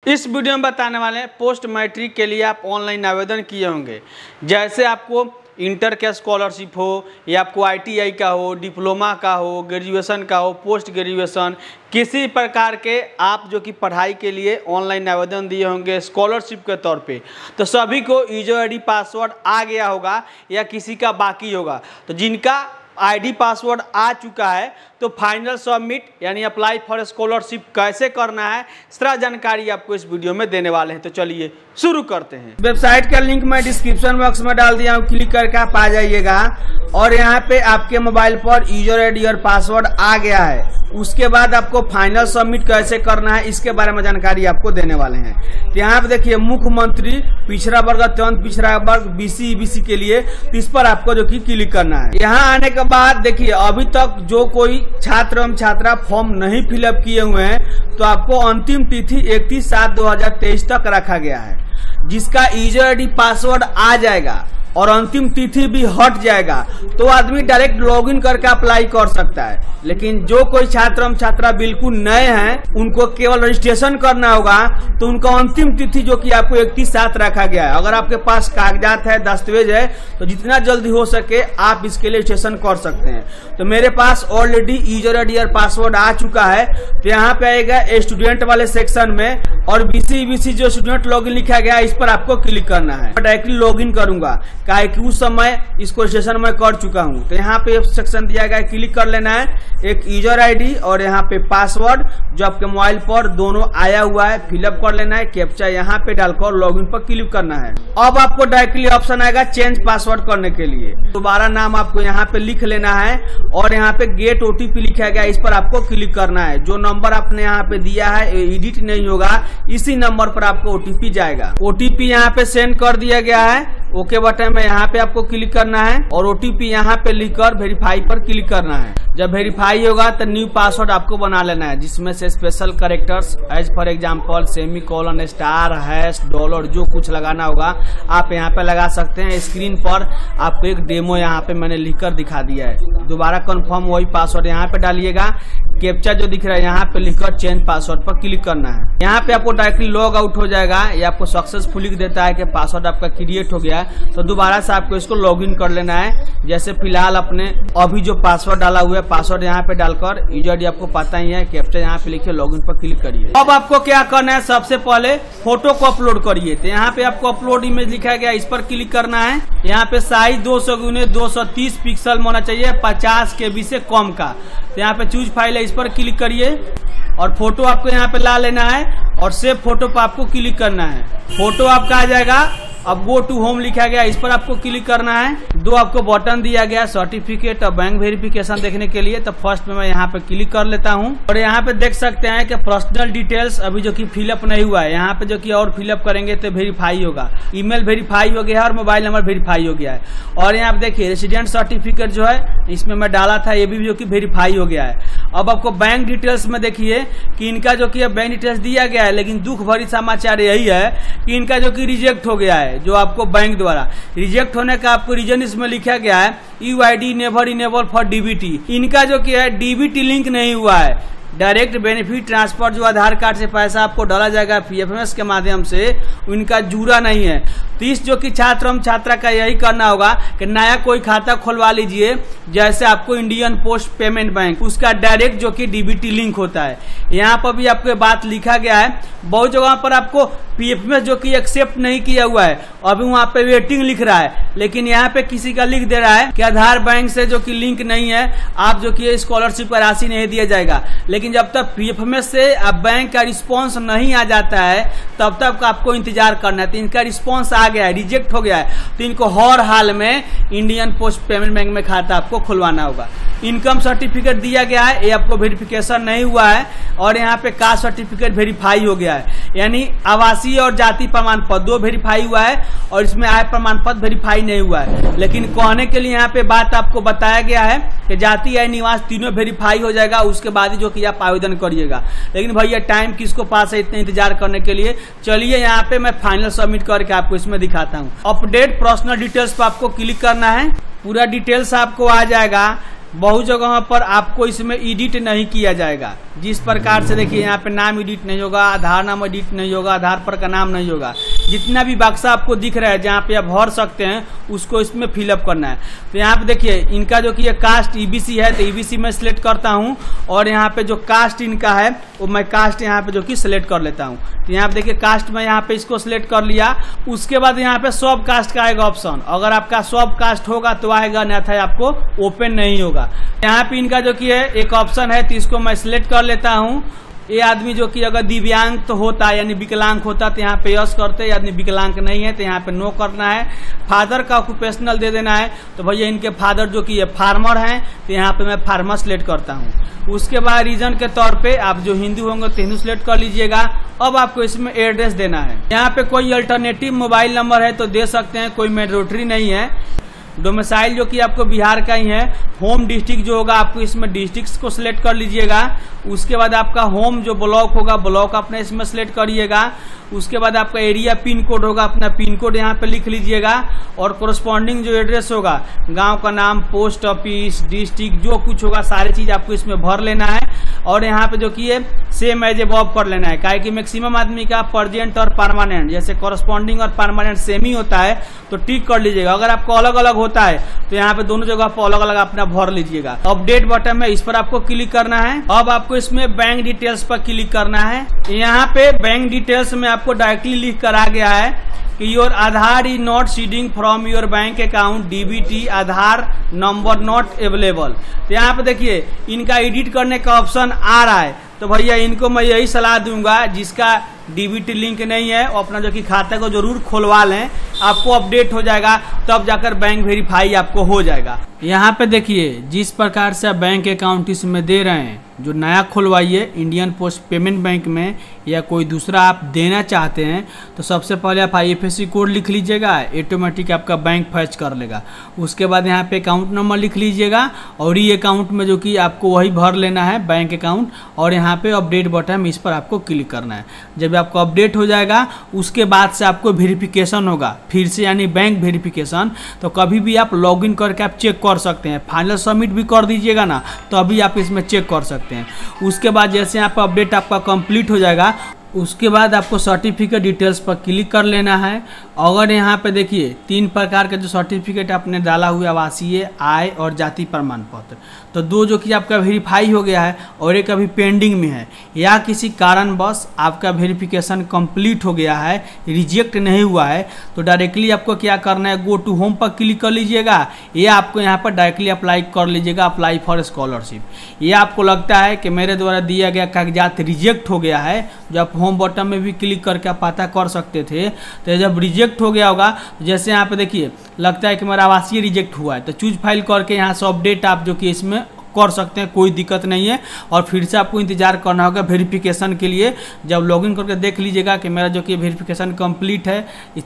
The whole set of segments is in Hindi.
इस वीडियो में बताने वाले हैं पोस्ट मैट्रिक के लिए आप ऑनलाइन आवेदन किए होंगे। जैसे आपको इंटर का स्कॉलरशिप हो या आपको ITI का हो, डिप्लोमा का हो, ग्रेजुएशन का हो, पोस्ट ग्रेजुएशन, किसी प्रकार के आप जो कि पढ़ाई के लिए ऑनलाइन आवेदन दिए होंगे स्कॉलरशिप के तौर पे, तो सभी को यूजर ID पासवर्ड आ गया होगा या किसी का बाकी होगा। तो जिनका ID पासवर्ड आ चुका है तो फाइनल सबमिट यानी अप्लाई फॉर स्कॉलरशिप कैसे करना है सारा जानकारी आपको इस वीडियो में देने वाले हैं। तो चलिए शुरू करते हैं। वेबसाइट का लिंक मैं डिस्क्रिप्शन बॉक्स में डाल दिया हूँ, क्लिक करके आप आ जाइएगा और यहाँ पे आपके मोबाइल पर यूजर ID और पासवर्ड आ गया है। उसके बाद आपको फाइनल सबमिट कैसे करना है इसके बारे में जानकारी आपको देने वाले हैं। तो यहाँ पे देखिए मुख्यमंत्री पिछड़ा वर्ग अत्यंत पिछड़ा वर्ग BC EBC के लिए इस पर आपको जो कि क्लिक करना है। यहाँ आने के बाद देखिए अभी तक जो कोई छात्र एवं छात्रा फॉर्म नहीं फिलअप किए हुए हैं तो आपको अंतिम तिथि 31/7/2023 तक रखा गया है। जिसका यूजर ID पासवर्ड आ जाएगा और अंतिम तिथि भी हट जाएगा तो आदमी डायरेक्ट लॉगिन करके अप्लाई कर सकता है। लेकिन जो कोई छात्र एवं छात्रा बिल्कुल नए हैं उनको केवल रजिस्ट्रेशन करना होगा, तो उनका अंतिम तिथि जो कि आपको 31/7 रखा गया है। अगर आपके पास कागजात है, दस्तावेज है, तो जितना जल्दी हो सके आप इसके लिए रजिस्ट्रेशन कर सकते हैं। तो मेरे पास ऑलरेडी यूजर ID और पासवर्ड आ चुका है। तो यहाँ पे आएगा स्टूडेंट वाले सेक्शन में और BC EBC जो स्टूडेंट लॉगिन लिखा गया इस पर आपको क्लिक करना है। डायरेक्टली लॉगिन करूंगा काहे कि उस समय इसको रजिस्ट्रेशन मैं कर चुका हूं। तो यहाँ पे सेक्शन दिया गया है, क्लिक कर लेना है। एक यूजर ID और यहाँ पे पासवर्ड जो आपके मोबाइल पर दोनों आया हुआ है फिलअप कर लेना है। कैप्चा यहाँ पे डालकर लॉगिन पर क्लिक करना है। अब आपको डायरेक्टली ऑप्शन आएगा चेंज पासवर्ड करने के लिए। दोबारा नाम आपको यहाँ पे लिख लेना है और यहाँ पे गेट OTP लिखा गया इस पर आपको क्लिक करना है। जो नंबर आपने यहाँ पे दिया है एडिट नहीं होगा, इसी नंबर पर आपको OTP जाएगा। OTP यहाँ पे सेंड कर दिया गया है। ओके बटन में यहाँ पे आपको क्लिक करना है और OTP यहाँ पे लिखकर वेरीफाई पर क्लिक करना है। जब वेरीफाई होगा तो न्यू पासवर्ड आपको बना लेना है जिसमें से special characters as for example semicolon star hash dollar जो कुछ लगाना होगा आप यहाँ पे लगा सकते हैं। स्क्रीन पर आपको एक डेमो यहाँ पे मैंने लिखकर दिखा दिया है। दोबारा कंफर्म वही पासवर्ड यहाँ पे डालिएगा। कैप्चा जो दिख रहा है यहाँ पे लिखकर चेंज पासवर्ड पर क्लिक करना है। यहाँ पे आपको डायरेक्टली लॉग आउट हो जाएगा। ये आपको सक्सेसफुली देता है कि पासवर्ड आपका क्रिएट हो गया है। तो दोबारा से आपको इसको लॉगिन कर लेना है। जैसे फिलहाल अपने अभी जो पासवर्ड डाला हुआ है पासवर्ड यहाँ पे डालकर यूजर ID आपको पता ही है, कैप्चा यहाँ पे लिखिए, लॉगिन पर क्लिक करिए। अब आपको क्या करना है, सबसे पहले फोटो को अपलोड करिए। तो यहाँ पे आपको अपलोड इमेज लिखा गया इस पर क्लिक करना है। यहाँ पे साइज 200x230 पिक्सल होना चाहिए, 50 KB से कम का। तो यहाँ पे चूज फाइल है इस पर क्लिक करिए और फोटो आपको यहाँ पे ला लेना है और सेव फोटो पर आपको क्लिक करना है। फोटो आपका आ जाएगा। अब गो टू होम लिखा गया इस पर आपको क्लिक करना है। दो आपको बटन दिया गया सर्टिफिकेट और बैंक वेरिफिकेशन देखने के लिए। तो फर्स्ट में मैं यहाँ पे क्लिक कर लेता हूँ और यहाँ पे देख सकते हैं कि पर्सनल डिटेल्स अभी जो कि फिलअप नहीं हुआ है। यहाँ पे जो कि और फिलअप करेंगे तो वेरीफाई होगा। ईमेल वेरीफाई हो गया है और मोबाइल नंबर वेरीफाई हो गया है। और यहाँ पे देखिए रेसिडेंट सर्टिफिकेट जो है इसमें मैं डाला था, ये भी जो कि वेरीफाई हो गया है। अब आपको बैंक डिटेल्स में देखिए कि इनका जो कि बैंक डिटेल्स दिया गया है, लेकिन दुख भरी समाचार यही है कि इनका जो कि रिजेक्ट हो गया है। जो आपको बैंक द्वारा रिजेक्ट होने का आपको रीजन इसमें लिखा गया है UID never enable for DBT। इनका जो कि है DBT लिंक नहीं हुआ है। डायरेक्ट बेनिफिट ट्रांसफर जो आधार कार्ड से पैसा आपको डाला जाएगा PFMS के माध्यम से, उनका जुड़ा नहीं है। तो इस जो कि छात्र एवं छात्रा का यही करना होगा कि नया कोई खाता खुलवा लीजिए। जैसे आपको इंडियन पोस्ट पेमेंट बैंक उसका डायरेक्ट जो कि DBT लिंक होता है। यहाँ पर भी आपको बात लिखा गया है। बहुत जगह पर आपको PFMS जो कि एक्सेप्ट नहीं किया हुआ है, अभी वहाँ पे वेटिंग लिख रहा है, लेकिन यहाँ पे किसी का लिख दे रहा है कि आधार बैंक से जो कि लिंक नहीं है, आप जो कि स्कॉलरशिप का राशि नहीं दिया जाएगा। लेकिन जब तक PFMS से आप बैंक का रिस्पॉन्स नहीं आ जाता है तब तक आपको इंतजार करना है। तो इनका रिस्पॉन्स आ गया है, रिजेक्ट हो गया है, तो इनको हर हाल में इंडियन पोस्ट पेमेंट बैंक में खाता आपको खुलवाना होगा। इनकम सर्टिफिकेट दिया गया है, ये आपको वेरिफिकेशन नहीं हुआ है। और यहाँ पे कास्ट सर्टिफिकेट वेरीफाई हो गया है, यानी आवासीय और जाति प्रमाण पत्र दो वेरीफाई हुआ है और इसमें आय प्रमाण पत्र वेरीफाई नहीं हुआ है। लेकिन कहने के लिए यहाँ पे बात आपको बताया गया है कि जाति आय निवास तीनों वेरीफाई हो जाएगा, उसके बाद ही जो कि आप आवेदन करिएगा। लेकिन भैया टाइम किसको पास है इतने इंतजार करने के लिए। चलिए यहाँ पे मैं फाइनल सबमिट करके आपको इसमें दिखाता हूँ। अपडेट पर्सनल डिटेल्स पर आपको क्लिक करना है। पूरा डिटेल्स आपको आ जाएगा। बहुत जगहों पर आपको इसमें एडिट नहीं किया जाएगा। जिस प्रकार से देखिए यहाँ पे नाम एडिट नहीं होगा, आधार नाम एडिट नहीं होगा, आधार पर का नाम नहीं होगा। जितना भी बक्सा आपको दिख रहा है जहाँ पे आप भर सकते हैं उसको इसमें फिलअप करना है। तो यहाँ पे देखिए इनका जो कि ये कास्ट ईबीसी है तो ईबीसी में सिलेक्ट करता हूँ और यहाँ पे जो कास्ट इनका है वो मैं कास्ट यहाँ पे जो कि सिलेक्ट कर लेता हूँ। तो यहाँ पे देखिए कास्ट में यहाँ पे इसको सिलेक्ट कर लिया। उसके बाद यहाँ पे सब कास्ट का आएगा ऑप्शन, अगर आपका सब कास्ट होगा तो आएगा, अन्यथा आपको ओपन नहीं होगा। यहाँ पे इनका जो कि है एक ऑप्शन है तो इसको मैं सिलेक्ट कर लेता हूँ। ये आदमी जो कि अगर दिव्यांग तो होता है यानी विकलांग होता तो यहाँ पे यस करते हैं, आदमी विकलांग नहीं है तो यहाँ पे नो करना है। फादर का ऑक्यूपेशनल दे देना है, तो भैया इनके फादर जो कि ये फार्मर हैं तो यहाँ पे मैं फार्मर सिलेक्ट करता हूँ। उसके बाद रीजन के तौर पे आप जो हिंदू होंगे तो हिंदू सिलेक्ट कर लीजिएगा। अब आपको इसमें एड्रेस देना है। यहाँ पे कोई अल्टरनेटिव मोबाइल नंबर है तो दे सकते हैं, कोई मैंडेटरी नहीं है। डोमिसाइल जो कि आपको बिहार का ही है। होम डिस्ट्रिक्ट जो होगा आपको इसमें डिस्ट्रिक्ट को सिलेक्ट कर लीजिएगा। उसके बाद आपका होम जो ब्लॉक होगा ब्लॉक अपने इसमें सिलेक्ट करिएगा। उसके बाद आपका एरिया पिन कोड होगा, अपना पिन कोड यहाँ पे लिख लीजिएगा और कोरस्पॉन्डिंग जो एड्रेस होगा, गांव का नाम, पोस्ट ऑफिस, डिस्ट्रिक्ट जो कुछ होगा सारी चीज आपको इसमें भर लेना है। और यहाँ पे जो कि सेम एज एबव कर लेना है, काहे कि मैक्सिमम आदमी का प्रेजेंट और परमानेंट, जैसे कोरस्पॉन्डिंग और परमानेंट सेम ही होता है तो टिक कर लीजिएगा। अगर आपको अलग अलग होता है तो यहाँ पे दोनों जगह पर अलग अलग अपना भर लीजिएगा। अपडेट बटन है, इस पर आपको क्लिक करना है। अब आपको इसमें बैंक डिटेल्स पर क्लिक करना है। यहाँ पे बैंक डिटेल्स में आपको डायरेक्टली लिख कर आ गया है कि your Aadhaar is not seeding from your bank account, DBT Aadhaar number not available. तो यहाँ पे देखिए इनका एडिट करने का ऑप्शन आ रहा है, तो भैया इनको मैं यही सलाह दूंगा जिसका डीबीटी लिंक नहीं है वो अपना जो कि खाता को जरूर खुलवा लें, आपको अपडेट हो जाएगा तब जाकर बैंक वेरीफाई आपको हो जाएगा। यहाँ पे देखिए जिस प्रकार से आप बैंक अकाउंट इसमें दे रहे हैं, जो नया खुलवाइए इंडियन पोस्ट पेमेंट बैंक में या कोई दूसरा आप देना चाहते हैं तो सबसे पहले आप IFSC कोड लिख लीजिएगा, ऑटोमेटिक आपका बैंक फैच कर लेगा। उसके बाद यहाँ पे अकाउंट नंबर लिख लीजिएगा और ये अकाउंट में जो कि आपको वही भर लेना है बैंक अकाउंट, और यहाँ पे अपडेट बटन इस पर आपको क्लिक करना है। जब आपको अपडेट हो जाएगा उसके बाद से आपको वेरिफिकेशन होगा फिर से, यानी बैंक वेरिफिकेशन। तो कभी भी आप लॉगिन करके आप चेक कर सकते हैं, फाइनल सबमिट भी कर दीजिएगा ना तो अभी आप इसमें चेक कर सकते हैं। उसके बाद जैसे यहाँ पर अपडेट आपका कंप्लीट हो जाएगा उसके बाद आपको सर्टिफिकेट डिटेल्स पर क्लिक कर लेना है। अगर यहाँ पे देखिए 3 प्रकार का जो सर्टिफिकेट आपने डाला हुआ, आवासीय, आय और जाति प्रमाण पत्र, तो 2 जो कि आपका वेरीफाई हो गया है और एक अभी पेंडिंग में है, या किसी कारणवश आपका वेरिफिकेशन कंप्लीट हो गया है, रिजेक्ट नहीं हुआ है, तो डायरेक्टली आपको क्या करना है, गो टू होम पर क्लिक कर लीजिएगा या आपको यहाँ पर डायरेक्टली अप्लाई कर लीजिएगा, अप्लाई फॉर स्कॉलरशिप। ये आपको लगता है कि मेरे द्वारा दिया गया कागजात रिजेक्ट हो गया है, जो आप होम बटन में भी क्लिक करके आप पता कर सकते थे, तो जब रिजेक्ट हो गया होगा, जैसे यहाँ पे देखिए लगता है कि मेरा आवासीय रिजेक्ट हुआ है, तो चूज फाइल करके यहाँ से अपडेट आप जो कि इसमें कर सकते हैं, कोई दिक्कत नहीं है। और फिर से आपको इंतजार करना होगा वेरिफिकेशन के लिए। जब लॉगिन करके देख लीजिएगा कि मेरा जो कि वेरिफिकेशन कंप्लीट है,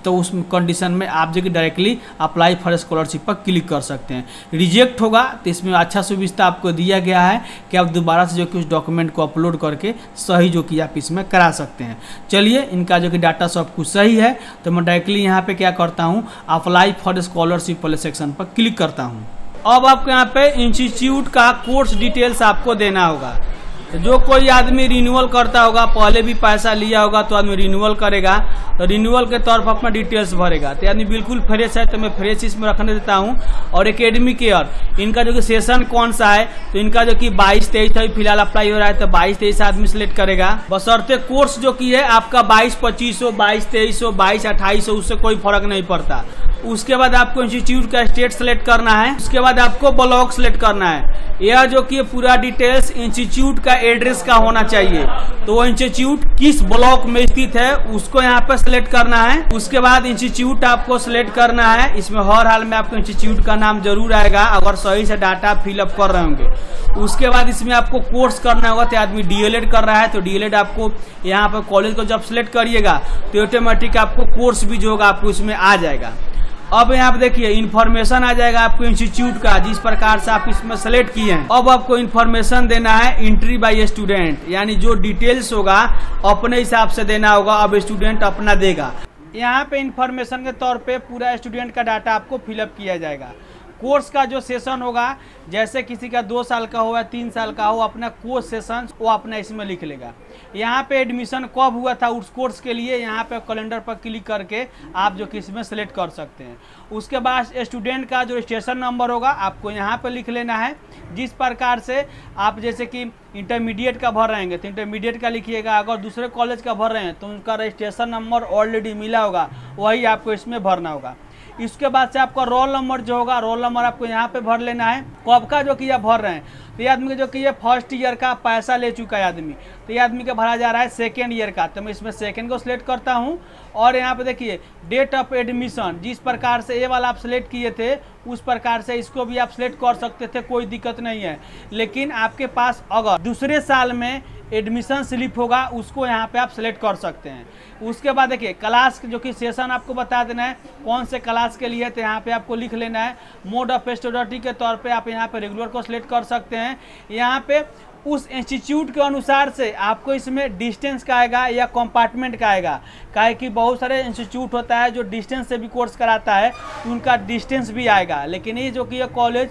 तो उस कंडीशन में आप जो कि डायरेक्टली अप्लाई फॉर स्कॉलरशिप पर क्लिक कर सकते हैं। रिजेक्ट होगा तो इसमें अच्छा सुविधा आपको दिया गया है कि आप दोबारा से जो कि उस डॉक्यूमेंट को अपलोड करके सही जो कि आप इसमें करा सकते हैं। चलिए इनका जो कि डाटा सब कुछ सही है, तो मैं डायरेक्टली यहाँ पे क्या करता हूँ, अप्लाई फॉर स्कॉलरशिप वाले सेक्शन पर क्लिक करता हूँ। अब आपको यहाँ पे इंस्टीट्यूट का कोर्स डिटेल्स आपको देना होगा। तो जो कोई आदमी रिन्यूअल करता होगा, पहले भी पैसा लिया होगा तो आदमी रिन्यूअल करेगा, तो रिन्यूअल के तौर पर अपना डिटेल्स भरेगा। तो आदमी बिल्कुल फ्रेश है तो मैं फ्रेश इसमें रखने देता हूँ। और एकेडमिक ईयर इनका जो कि सेशन कौन सा है, तो इनका जो कि 22-23 अभी फिलहाल अप्लाई हो रहा है, तो 22-23 आदमी सिलेक्ट करेगा। बशर्ते कोर्स जो कि है आपका 22-25 हो, 22-23 हो, 22-28 हो, उससे कोई फर्क नहीं पड़ता। उसके बाद आपको इंस्टीट्यूट का स्टेट सेलेक्ट करना है। उसके बाद आपको ब्लॉक सेलेक्ट करना है। यह जो कि पूरा डिटेल्स इंस्टीट्यूट का एड्रेस का होना चाहिए, तो वो इंस्टीट्यूट किस ब्लॉक में स्थित है उसको यहाँ पर सिलेक्ट करना है। उसके बाद इंस्टीट्यूट आपको सिलेक्ट करना है। इसमें हर हाल में आपको इंस्टीट्यूट का नाम जरूर आएगा अगर सही से डाटा फिलअप कर रहे होंगे। उसके बाद इसमें आपको कोर्स करना होगा, तो आदमी डीएलएड कर रहा है तो डीएलएड आपको यहाँ पर कॉलेज को जब सिलेक्ट करिएगा तो ऑटोमेटिक आपको कोर्स भी जो होगा आपको इसमें आ जाएगा। अब यहाँ पे देखिए इन्फॉर्मेशन आ जाएगा आपको इंस्टीट्यूट का, जिस प्रकार से आप इसमें सेलेक्ट किए हैं। अब आपको इन्फॉर्मेशन देना है एंट्री बाय स्टूडेंट, यानी जो डिटेल्स होगा अपने हिसाब से देना होगा, अब स्टूडेंट अपना देगा। यहाँ पे इन्फॉर्मेशन के तौर पे पूरा स्टूडेंट का डाटा आपको फिलअप किया जाएगा। कोर्स का जो सेशन होगा, जैसे किसी का 2 साल का हो या 3 साल का हो, अपना कोर्स सेशन वो अपना इसमें लिख लेगा। यहाँ पे एडमिशन कब हुआ था उस कोर्स के लिए यहाँ पे कैलेंडर पर क्लिक करके आप जो कि इसमें सेलेक्ट कर सकते हैं। उसके बाद स्टूडेंट का जो रजिस्ट्रेशन नंबर होगा आपको यहाँ पे लिख लेना है। जिस प्रकार से आप जैसे कि इंटरमीडिएट का भर रहेंगे तो इंटरमीडिएट का लिखिएगा, अगर दूसरे कॉलेज का भर रहे हैं तो उनका रजिस्ट्रेशन नंबर ऑलरेडी मिला होगा वही आपको इसमें भरना होगा। इसके बाद से आपका रोल नंबर जो होगा, रोल नंबर आपको यहाँ पे भर लेना है। कब का जो कि ये भर रहे हैं तो ये आदमी जो कि ये फर्स्ट ईयर का पैसा ले चुका है आदमी, तो ये आदमी का भरा जा रहा है सेकेंड ईयर का, तो मैं इसमें सेकेंड को सिलेक्ट करता हूँ। और यहाँ पे देखिए डेट ऑफ एडमिशन, जिस प्रकार से ये वाला आप सिलेक्ट किए थे उस प्रकार से इसको भी आप सिलेक्ट कर सकते थे, कोई दिक्कत नहीं है। लेकिन आपके पास अगर दूसरे साल में एडमिशन स्लिप होगा उसको यहाँ पे आप सिलेक्ट कर सकते हैं। उसके बाद देखिए क्लास जो कि सेशन आपको बता देना है कौन से क्लास के लिए, तो यहाँ पे आपको लिख लेना है। मोड ऑफ स्टडी के तौर पे आप यहाँ पे रेगुलर को सिलेक्ट कर सकते हैं। यहाँ पे उस इंस्टीट्यूट के अनुसार से आपको इसमें डिस्टेंस का आएगा या कंपार्टमेंट का आएगा, काहे कि बहुत सारे इंस्टीट्यूट होता है जो डिस्टेंस से भी कोर्स कराता है, उनका डिस्टेंस भी आएगा। लेकिन ये जो कि ये कॉलेज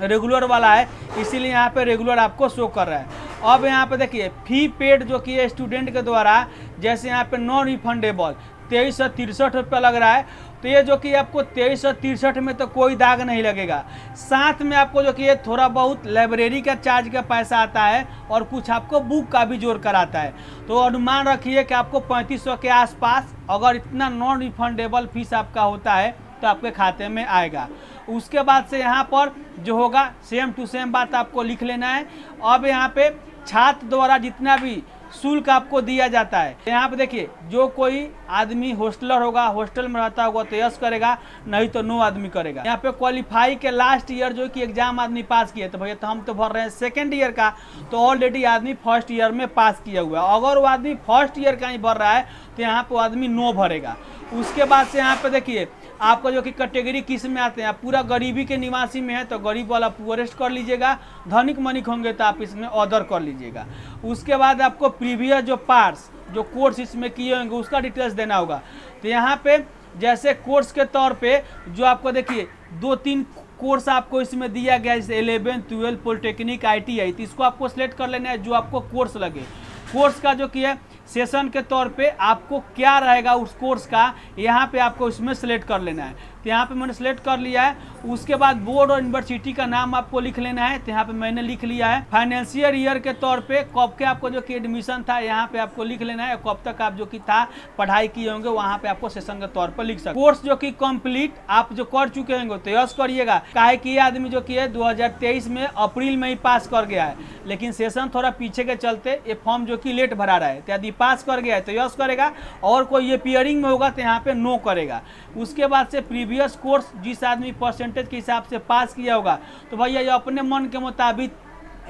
रेगुलर वाला है इसीलिए यहाँ पे रेगुलर आपको शो कर रहा है। अब यहाँ पे देखिए फी पेड जो कि स्टूडेंट के द्वारा, जैसे यहाँ पे नॉन रिफंडेबल 2363 रुपये लग रहा है, तो ये जो कि आपको 2363 में तो कोई दाग नहीं लगेगा। साथ में आपको जो कि ये थोड़ा बहुत लाइब्रेरी का चार्ज का पैसा आता है और कुछ आपको बुक का भी जोड़ कर आता है, तो अनुमान रखिए कि आपको 3500 के आसपास अगर इतना नॉन रिफंडेबल फीस आपका होता है तो आपके खाते में आएगा। उसके बाद से यहाँ पर जो होगा सेम टू सेम बात आपको लिख लेना है। अब यहाँ पे छात्र द्वारा जितना भी शुल्क आपको दिया जाता है, यहाँ पे देखिए जो कोई आदमी हॉस्टलर होगा, हॉस्टल में रहता होगा तो यस करेगा, नहीं तो नो आदमी करेगा। यहाँ पे क्वालिफाई के लास्ट ईयर जो कि एग्जाम आदमी पास किया, तो भैया तो हम तो भर रहे हैं सेकेंड ईयर का, तो ऑलरेडी आदमी फर्स्ट ईयर में पास किया हुआ है। अगर वो आदमी फर्स्ट ईयर का ही भर रहा है तो यहाँ पे आदमी नो भरेगा। उसके बाद से यहाँ पे देखिए आपका जो कि कैटेगरी किस में आते हैं, आप पूरा गरीबी के निवासी में है तो गरीब वाला पुअरेस्ट कर लीजिएगा, धनिक मनिक होंगे तो आप इसमें अदर कर लीजिएगा। उसके बाद आपको प्रीवियस जो पार्ट्स जो कोर्स इसमें किए होंगे उसका डिटेल्स देना होगा। तो यहाँ पे जैसे कोर्स के तौर पे जो आपको देखिए 2-3 कोर्स आपको इसमें दिया गया है, जैसे 11, 12 पॉलिटेक्निक, ITI, तो इसको आपको सिलेक्ट कर लेना है जो आपको कोर्स लगे। कोर्स का जो कि है सेशन के तौर पे आपको क्या रहेगा उस कोर्स का, यहाँ पे आपको इसमें सेलेक्ट कर लेना है। तो यहाँ पे मैंने सेलेक्ट कर लिया है। उसके बाद बोर्ड और यूनिवर्सिटी का नाम आपको लिख लेना है, तो यहाँ पे मैंने लिख लिया है। फाइनेंशियल ईयर के तौर पे कब के आपको जो कि एडमिशन था यहाँ पे आपको लिख लेना है, कब तक आप जो कि था पढ़ाई किए होंगे वहाँ पे आपको सेशन के तौर पर लिख सकते। कोर्स जो कि कंप्लीट आप जो कर चुके होंगे तो यस करिएगा, काहे कि ये आदमी जो कि है 2023 में अप्रैल में ही पास कर गया है, लेकिन सेशन थोड़ा पीछे के चलते ये फॉर्म जो कि लेट भरा रहा है, तो यदि पास कर गया है तो यस करेगा, और कोई ये पियरिंग में होगा तो यहाँ पे नो करेगा। उसके बाद से प्रीवियस कोर्स जिस आदमी परसेंटेज के हिसाब से पास किया होगा, तो भैया ये अपने मन के मुताबिक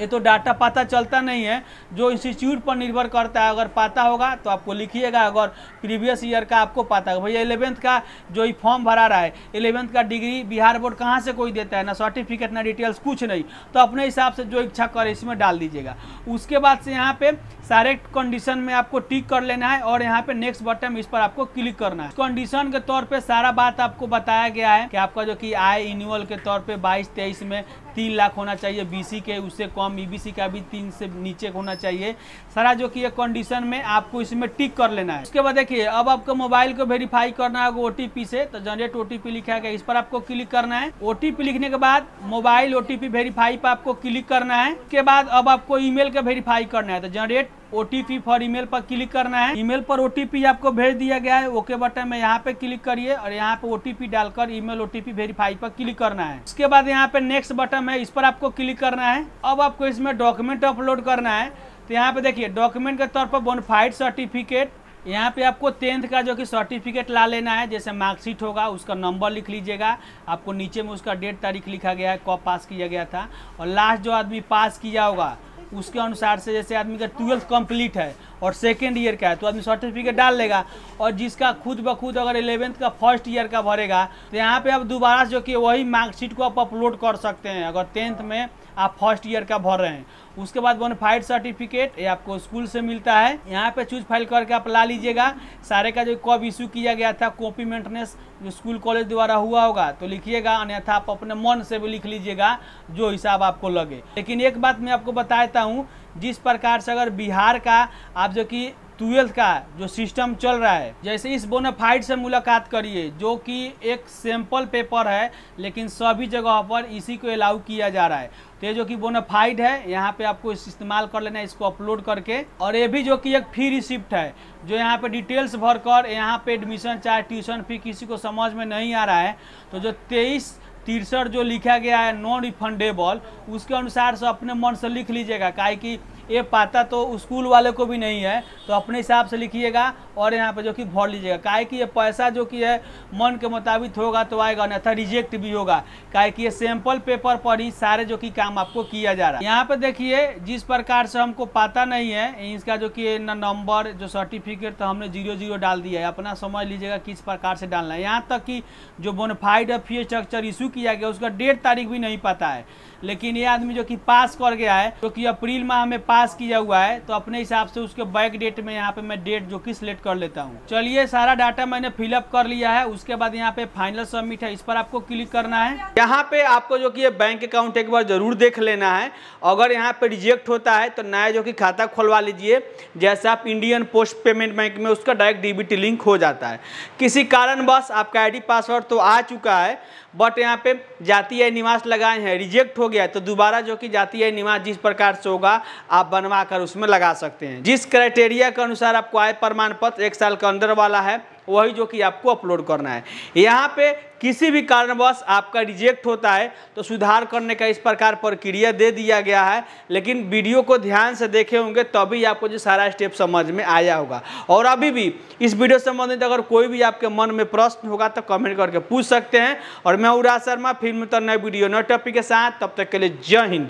ये तो डाटा पता चलता नहीं है, जो इंस्टीट्यूट पर निर्भर करता है। अगर पता होगा तो आपको लिखिएगा, अगर प्रीवियस ईयर का आपको पता है भैया 11th का जो ही फॉर्म भरा रहा है, 11th का डिग्री बिहार बोर्ड कहाँ से कोई देता है, ना सर्टिफिकेट ना डिटेल्स कुछ नहीं, तो अपने हिसाब से जो इच्छा करे इसमें डाल दीजिएगा। उसके बाद से यहाँ पे सारे कंडीशन में आपको टिक कर लेना है और यहाँ पे नेक्स्ट बटन इस पर आपको क्लिक करना है। कंडीशन के तौर पे सारा बात आपको बताया गया है कि आपका जो कि आय एनुअल के तौर पे 22-23 में 3 लाख होना चाहिए, BC के उससे कम, EBC का भी 3 से नीचे होना चाहिए। सारा जो कि ये कंडीशन में आपको इसमें टिक कर लेना है। उसके बाद देखिए अब आपको मोबाइल को वेरीफाई करना है OTP से, तो जनरेट OTP लिखा गया इस पर आपको क्लिक करना है। OTP लिखने के बाद मोबाइल OTP वेरीफाई पर आपको क्लिक करना है। उसके बाद अब आपको ईमेल का वेरीफाई करना है, तो जनरेट OTP फॉर ईमेल पर क्लिक करना है। ईमेल पर OTP आपको भेज दिया गया है, ओके बटन में यहाँ पे क्लिक करिए और यहाँ पे OTP डालकर ईमेल OTP वेरीफाई पर क्लिक करना है। उसके बाद यहाँ पे नेक्स्ट बटन है, इस पर आपको क्लिक करना है। अब आपको इसमें डॉक्यूमेंट अपलोड करना है, तो यहाँ पे देखिए डॉक्यूमेंट के तौर पर बोनाफाइड सर्टिफिकेट, यहाँ पे आपको 10th का जो कि सर्टिफिकेट ला लेना है, जैसे मार्कशीट होगा उसका नंबर लिख लीजिएगा, आपको नीचे में उसका डेट तारीख लिखा गया है कब पास किया गया था, और लास्ट जो आदमी पास किया होगा उसके अनुसार से, जैसे आदमी का 12th कंप्लीट है और सेकेंड ईयर का है तो आदमी सर्टिफिकेट डाल लेगा, और जिसका खुद ब खुद अगर 11th का फर्स्ट ईयर का भरेगा तो यहाँ पे आप दोबारा जो कि वही मार्कशीट को आप अपलोड कर सकते हैं। अगर 10th में आप फर्स्ट ईयर का भर रहे हैं। उसके बाद बोनाफाइड सर्टिफिकेट ये आपको स्कूल से मिलता है। यहाँ पे चूज फाइल करके आप ला लीजिएगा सारे का जो कब इशू किया गया था, कॉपी मेंटेनेंस जो स्कूल कॉलेज द्वारा हुआ होगा तो लिखिएगा, अन्यथा आप अपने मन से भी लिख लीजिएगा जो हिसाब आपको लगे। लेकिन एक बात मैं आपको बताता हूँ, जिस प्रकार से अगर बिहार का आप जो कि 12th का जो सिस्टम चल रहा है, जैसे इस बोनाफाइड से मुलाकात करिए जो कि एक सैंपल पेपर है लेकिन सभी जगह पर इसी को अलाउ किया जा रहा है। तो ये जो कि बोनाफाइड है यहाँ पे आपको इस्तेमाल कर लेना है इसको अपलोड करके। और ये भी जो कि एक फ्री रिसिप्ट है जो यहाँ पे डिटेल्स भरकर यहाँ पे एडमिशन चाहे ट्यूशन फी किसी को समझ में नहीं आ रहा है तो जो 2363 जो लिखा गया है नॉन रिफंडेबल, उसके अनुसार से अपने मन से लिख लीजिएगा। काहे कि ये पता तो स्कूल वाले को भी नहीं है, तो अपने हिसाब से लिखिएगा और यहाँ पे जो कि भर लीजिएगा। काहे कि ये पैसा जो कि है मन के मुताबिक होगा तो आएगा, अन्यथा रिजेक्ट भी होगा। काहे कि ये सैंपल पेपर पर ही सारे जो कि काम आपको किया जा रहा है। यहाँ पे देखिए जिस प्रकार से हमको पता नहीं है इसका जो कि नंबर जो सर्टिफिकेट तो हमने 00 डाल दिया है, अपना समझ लीजिएगा किस प्रकार से डालना है। यहाँ तक कि जो बोनाफाइड फी स्ट्रक्चर इशू किया गया उसका डेट तारीख भी नहीं पता है, लेकिन ये आदमी जो कि पास कर गया है जो कि अप्रैल माह में पास किया हुआ है तो अपने हिसाब से उसके बैक डेट में यहाँ पे मैं डेट जो कि सिलेक्ट कर लेता हूँ। चलिए सारा डाटा मैंने फिलअप कर लिया है। उसके बाद यहाँ पे फाइनल सबमिट है, इस पर आपको क्लिक करना है। यहाँ पे आपको जो कि ये बैंक अकाउंट एक बार जरूर देख लेना है। अगर यहाँ पे रिजेक्ट होता है तो नया जो कि खाता खुलवा लीजिए। जैसे आप इंडियन पोस्ट पेमेंट बैंक में उसका डायरेक्ट डीबीटी लिंक हो जाता है। किसी कारणवश आपका ID पासवर्ड तो आ चुका है बट यहाँ पे जातीय निवास लगाए हैं, रिजेक्ट हो गया है तो दोबारा जो कि जातीय निवास जिस प्रकार से होगा आप बनवा कर उसमें लगा सकते हैं। जिस क्राइटेरिया के अनुसार आपको आय प्रमाण पत्र 1 साल के अंदर वाला है वही जो कि आपको अपलोड करना है। यहाँ पे किसी भी कारणवश आपका रिजेक्ट होता है तो सुधार करने का इस प्रकार प्रक्रिया दे दिया गया है, लेकिन वीडियो को ध्यान से देखे होंगे तभी आपको जो सारा स्टेप समझ में आया होगा। और अभी भी इस वीडियो से संबंधित अगर कोई भी आपके मन में प्रश्न होगा तो कमेंट करके पूछ सकते हैं। और मैं उराज शर्मा फिर मिलता हूं नए वीडियो नए टॉपिक के साथ, तब तक के लिए जय हिंद।